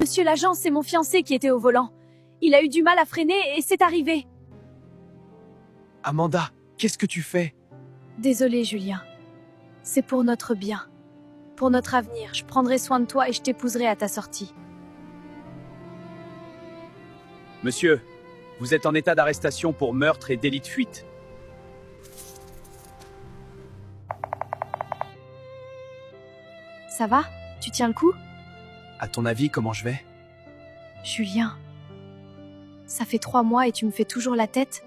Monsieur l'agent, c'est mon fiancé qui était au volant. Il a eu du mal à freiner et c'est arrivé. Amanda, qu'est-ce que tu fais? Désolé, Julien. C'est pour notre bien. Pour notre avenir, je prendrai soin de toi et je t'épouserai à ta sortie. Monsieur, vous êtes en état d'arrestation pour meurtre et délit de fuite. Ça va? Tu tiens le coup? À ton avis, comment je vais? Julien, ça fait 3 mois et tu me fais toujours la tête?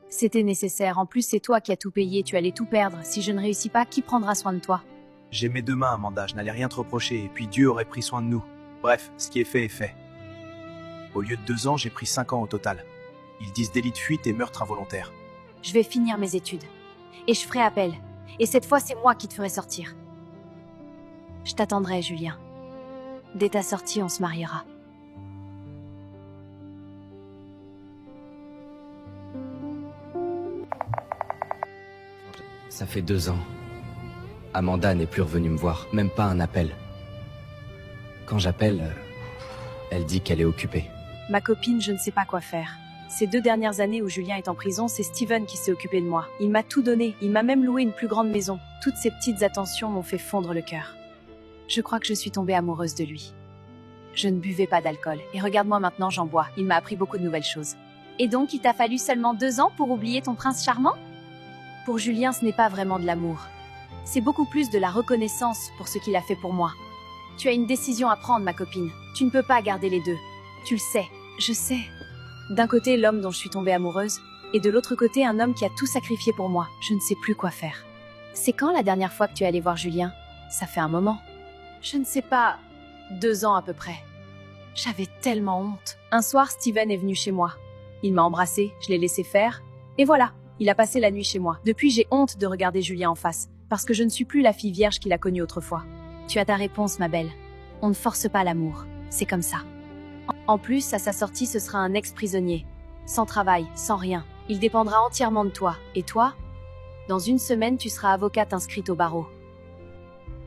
C'était nécessaire. En plus, c'est toi qui as tout payé. Tu allais tout perdre. Si je ne réussis pas, qui prendra soin de toi? J'ai mes 2 mains, Amanda, je n'allais rien te reprocher, et puis Dieu aurait pris soin de nous. Bref, ce qui est fait est fait. Au lieu de 2 ans, j'ai pris 5 ans au total. Ils disent délit de fuite et meurtre involontaire. Je vais finir mes études. Et je ferai appel. Et cette fois, c'est moi qui te ferai sortir. Je t'attendrai, Julien. Dès ta sortie, on se mariera. Ça fait 2 ans. Amanda n'est plus revenue me voir, même pas un appel. Quand j'appelle, elle dit qu'elle est occupée. Ma copine, je ne sais pas quoi faire. Ces 2 dernières années où Julien est en prison, c'est Steven qui s'est occupé de moi. Il m'a tout donné, il m'a même loué une plus grande maison. Toutes ces petites attentions m'ont fait fondre le cœur. Je crois que je suis tombée amoureuse de lui. Je ne buvais pas d'alcool, et regarde-moi maintenant, j'en bois. Il m'a appris beaucoup de nouvelles choses. Et donc, il t'a fallu seulement 2 ans pour oublier ton prince charmant? Pour Julien, ce n'est pas vraiment de l'amour. C'est beaucoup plus de la reconnaissance pour ce qu'il a fait pour moi. Tu as une décision à prendre, ma copine. Tu ne peux pas garder les deux. Tu le sais. Je sais. D'un côté, l'homme dont je suis tombée amoureuse, et de l'autre côté, un homme qui a tout sacrifié pour moi. Je ne sais plus quoi faire. C'est quand la dernière fois que tu es allée voir Julien? Ça fait un moment. Je ne sais pas, 2 ans à peu près. J'avais tellement honte. Un soir, Steven est venu chez moi. Il m'a embrassée, je l'ai laissé faire, et voilà, il a passé la nuit chez moi. Depuis, j'ai honte de regarder Julien en face, parce que je ne suis plus la fille vierge qu'il a connue autrefois. Tu as ta réponse, ma belle. On ne force pas l'amour, c'est comme ça. En plus, à sa sortie, ce sera un ex-prisonnier. Sans travail, sans rien. Il dépendra entièrement de toi. Et toi? Dans 1 semaine, tu seras avocate inscrite au barreau.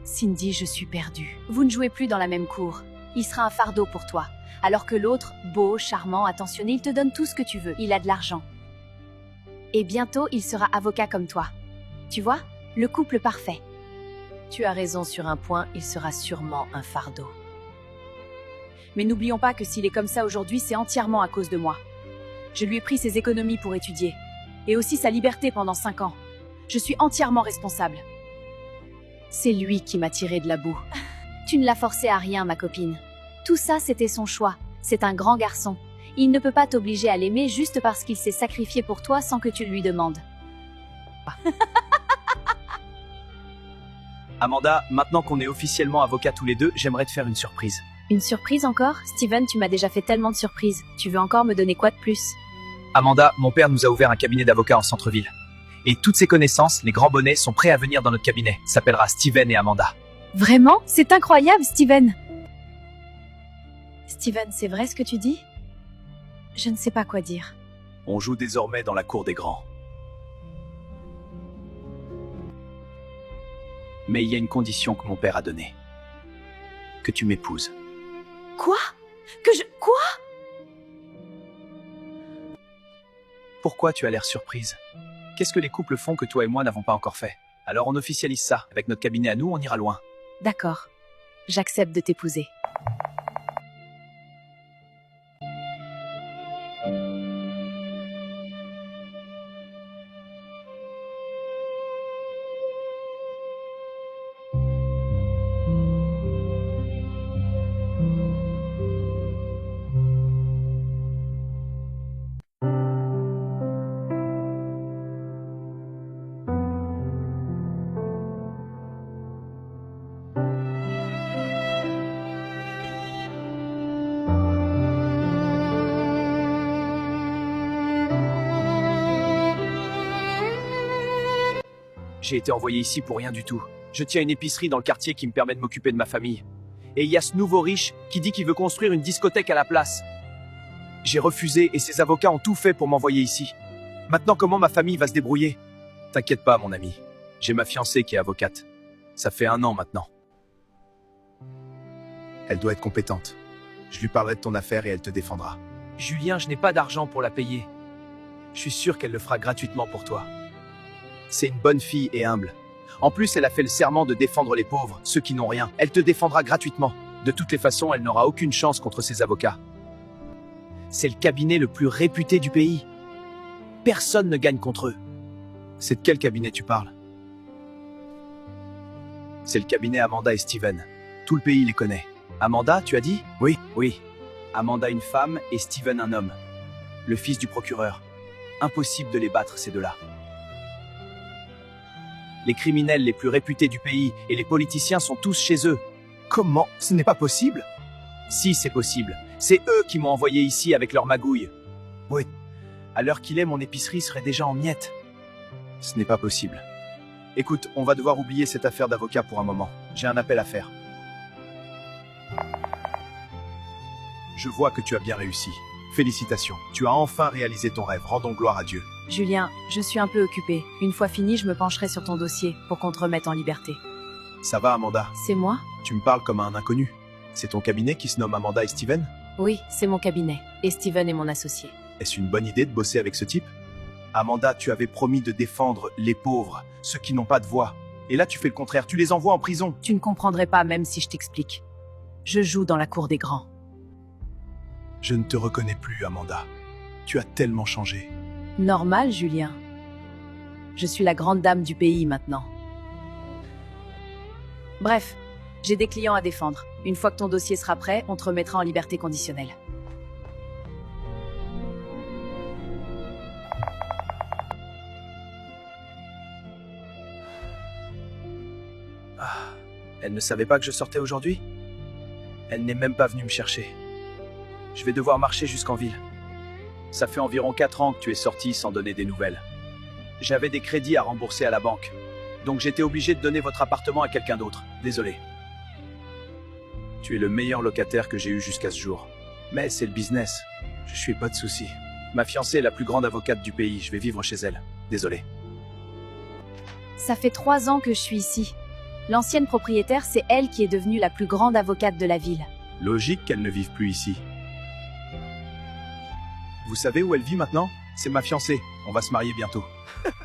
Cindy, je suis perdue. Vous ne jouez plus dans la même cour. Il sera un fardeau pour toi. Alors que l'autre, beau, charmant, attentionné, il te donne tout ce que tu veux. Il a de l'argent. Et bientôt, il sera avocat comme toi. Tu vois? Le couple parfait. Tu as raison sur un point, il sera sûrement un fardeau. Mais n'oublions pas que s'il est comme ça aujourd'hui, c'est entièrement à cause de moi. Je lui ai pris ses économies pour étudier. Et aussi sa liberté pendant 5 ans. Je suis entièrement responsable. C'est lui qui m'a tiré de la boue. Tu ne l'as forcé à rien, ma copine. Tout ça, c'était son choix. C'est un grand garçon. Il ne peut pas t'obliger à l'aimer juste parce qu'il s'est sacrifié pour toi sans que tu le lui demandes. Amanda, maintenant qu'on est officiellement avocats tous les deux, j'aimerais te faire une surprise. Une surprise encore? Steven, tu m'as déjà fait tellement de surprises. Tu veux encore me donner quoi de plus? Amanda, mon père nous a ouvert un cabinet d'avocats en centre-ville. Et toutes ses connaissances, les grands bonnets, sont prêts à venir dans notre cabinet. Ça s'appellera Steven et Amanda. Vraiment? C'est incroyable, Steven! Steven, c'est vrai ce que tu dis? Je ne sais pas quoi dire. On joue désormais dans la cour des grands. Mais il y a une condition que mon père a donnée. Que tu m'épouses. Quoi? Quoi? Pourquoi tu as l'air surprise? Qu'est-ce que les couples font que toi et moi n'avons pas encore fait? Alors on officialise ça. Avec notre cabinet à nous, on ira loin. D'accord. J'accepte de t'épouser. J'ai été envoyé ici pour rien du tout. Je tiens une épicerie dans le quartier qui me permet de m'occuper de ma famille. Et il y a ce nouveau riche qui dit qu'il veut construire une discothèque à la place. J'ai refusé et ses avocats ont tout fait pour m'envoyer ici. Maintenant, comment ma famille va se débrouiller? T'inquiète pas, mon ami. J'ai ma fiancée qui est avocate. Ça fait 1 an maintenant. Elle doit être compétente. Je lui parlerai de ton affaire et elle te défendra. Julien, je n'ai pas d'argent pour la payer. Je suis sûr qu'elle le fera gratuitement pour toi. C'est une bonne fille et humble. En plus, elle a fait le serment de défendre les pauvres, ceux qui n'ont rien. Elle te défendra gratuitement. De toutes les façons, elle n'aura aucune chance contre ses avocats. C'est le cabinet le plus réputé du pays. Personne ne gagne contre eux. C'est de quel cabinet tu parles? C'est le cabinet Amanda et Steven. Tout le pays les connaît. Amanda, tu as dit? Oui, oui. Amanda une femme et Steven un homme. Le fils du procureur. Impossible de les battre, ces deux-là. Les criminels les plus réputés du pays et les politiciens sont tous chez eux. Comment? Ce n'est pas possible. Si, c'est possible. C'est eux qui m'ont envoyé ici avec leur magouille. Oui. À l'heure qu'il est, mon épicerie serait déjà en miettes. Ce n'est pas possible. Écoute, on va devoir oublier cette affaire d'avocat pour un moment. J'ai un appel à faire. Je vois que tu as bien réussi. Félicitations. Tu as enfin réalisé ton rêve. Rendons gloire à Dieu. Julien, je suis un peu occupée. Une fois fini, je me pencherai sur ton dossier pour qu'on te remette en liberté. Ça va, Amanda? C'est moi? Tu me parles comme à un inconnu. C'est ton cabinet qui se nomme Amanda et Steven? Oui, c'est mon cabinet. Et Steven est mon associé. Est-ce une bonne idée de bosser avec ce type? Amanda, tu avais promis de défendre les pauvres, ceux qui n'ont pas de voix. Et là, tu fais le contraire. Tu les envoies en prison. Tu ne comprendrais pas même si je t'explique. Je joue dans la cour des grands. Je ne te reconnais plus, Amanda. Tu as tellement changé. Normal, Julien. Je suis la grande dame du pays maintenant. Bref, j'ai des clients à défendre. Une fois que ton dossier sera prêt, on te remettra en liberté conditionnelle. Elle ne savait pas que je sortais aujourd'hui? Elle n'est même pas venue me chercher. Je vais devoir marcher jusqu'en ville. Ça fait environ 4 ans que tu es sorti sans donner des nouvelles. J'avais des crédits à rembourser à la banque. Donc j'étais obligé de donner votre appartement à quelqu'un d'autre. Désolé. Tu es le meilleur locataire que j'ai eu jusqu'à ce jour. Mais c'est le business. Je suis pas de soucis. Ma fiancée est la plus grande avocate du pays. Je vais vivre chez elle. Désolé. Ça fait 3 ans que je suis ici. L'ancienne propriétaire, c'est elle qui est devenue la plus grande avocate de la ville. Logique qu'elle ne vive plus ici. Vous savez où elle vit maintenant? C'est ma fiancée. On va se marier bientôt.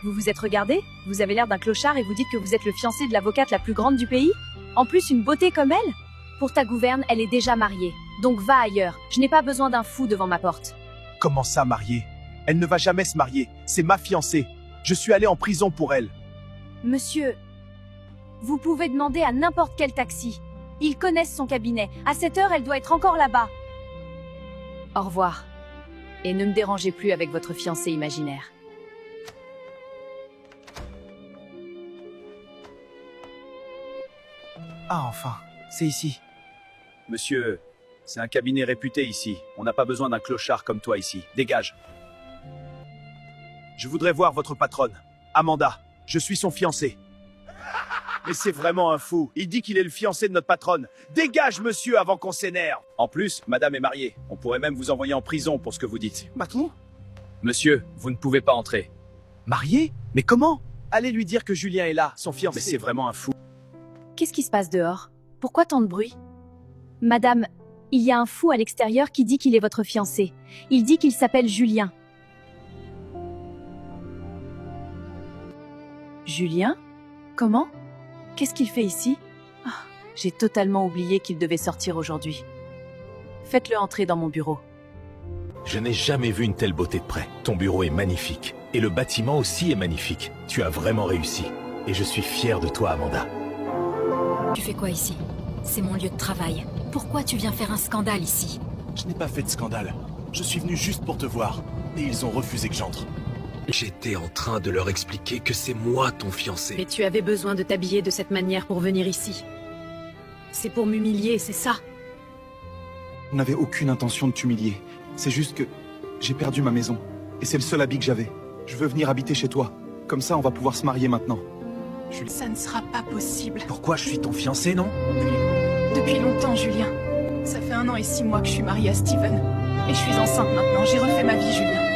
Vous vous êtes regardé? Vous avez l'air d'un clochard et vous dites que vous êtes le fiancé de l'avocate la plus grande du pays? En plus, une beauté comme elle? Pour ta gouverne, elle est déjà mariée. Donc va ailleurs. Je n'ai pas besoin d'un fou devant ma porte. Comment ça, mariée? Elle ne va jamais se marier. C'est ma fiancée. Je suis allé en prison pour elle. Monsieur, vous pouvez demander à n'importe quel taxi. Ils connaissent son cabinet. À cette heure, elle doit être encore là-bas. Au revoir. Et ne me dérangez plus avec votre fiancé imaginaire. Ah, enfin, c'est ici. Monsieur, c'est un cabinet réputé ici. On n'a pas besoin d'un clochard comme toi ici. Dégage. Je voudrais voir votre patronne. Amanda, je suis son fiancé. Mais c'est vraiment un fou. Il dit qu'il est le fiancé de notre patronne. Dégage, monsieur, avant qu'on s'énerve. En plus, madame est mariée. On pourrait même vous envoyer en prison pour ce que vous dites. Patron? Monsieur, vous ne pouvez pas entrer. Marié? Mais comment? Allez lui dire que Julien est là, son fiancé. Mais c'est vraiment un fou. Qu'est-ce qui se passe dehors? Pourquoi tant de bruit? Madame, il y a un fou à l'extérieur qui dit qu'il est votre fiancé. Il dit qu'il s'appelle Julien. Julien? Comment? Qu'est-ce qu'il fait ici? Ah, j'ai totalement oublié qu'il devait sortir aujourd'hui. Faites-le entrer dans mon bureau. Je n'ai jamais vu une telle beauté de près. Ton bureau est magnifique. Et le bâtiment aussi est magnifique. Tu as vraiment réussi. Et je suis fier de toi, Amanda. Tu fais quoi ici? C'est mon lieu de travail. Pourquoi tu viens faire un scandale ici? Je n'ai pas fait de scandale. Je suis venu juste pour te voir. Et ils ont refusé que j'entre. J'étais en train de leur expliquer que c'est moi ton fiancé. Mais tu avais besoin de t'habiller de cette manière pour venir ici. C'est pour m'humilier, c'est ça? On n'avait aucune intention de t'humilier. C'est juste que j'ai perdu ma maison. Et c'est le seul habit que j'avais. Je veux venir habiter chez toi. Comme ça, on va pouvoir se marier maintenant. Ça ne sera pas possible. Pourquoi je suis ton fiancé, non? Depuis longtemps, Julien. Ça fait 1 an et 6 mois que je suis mariée à Steven. Et je suis enceinte maintenant. J'ai refait ma vie, Julien.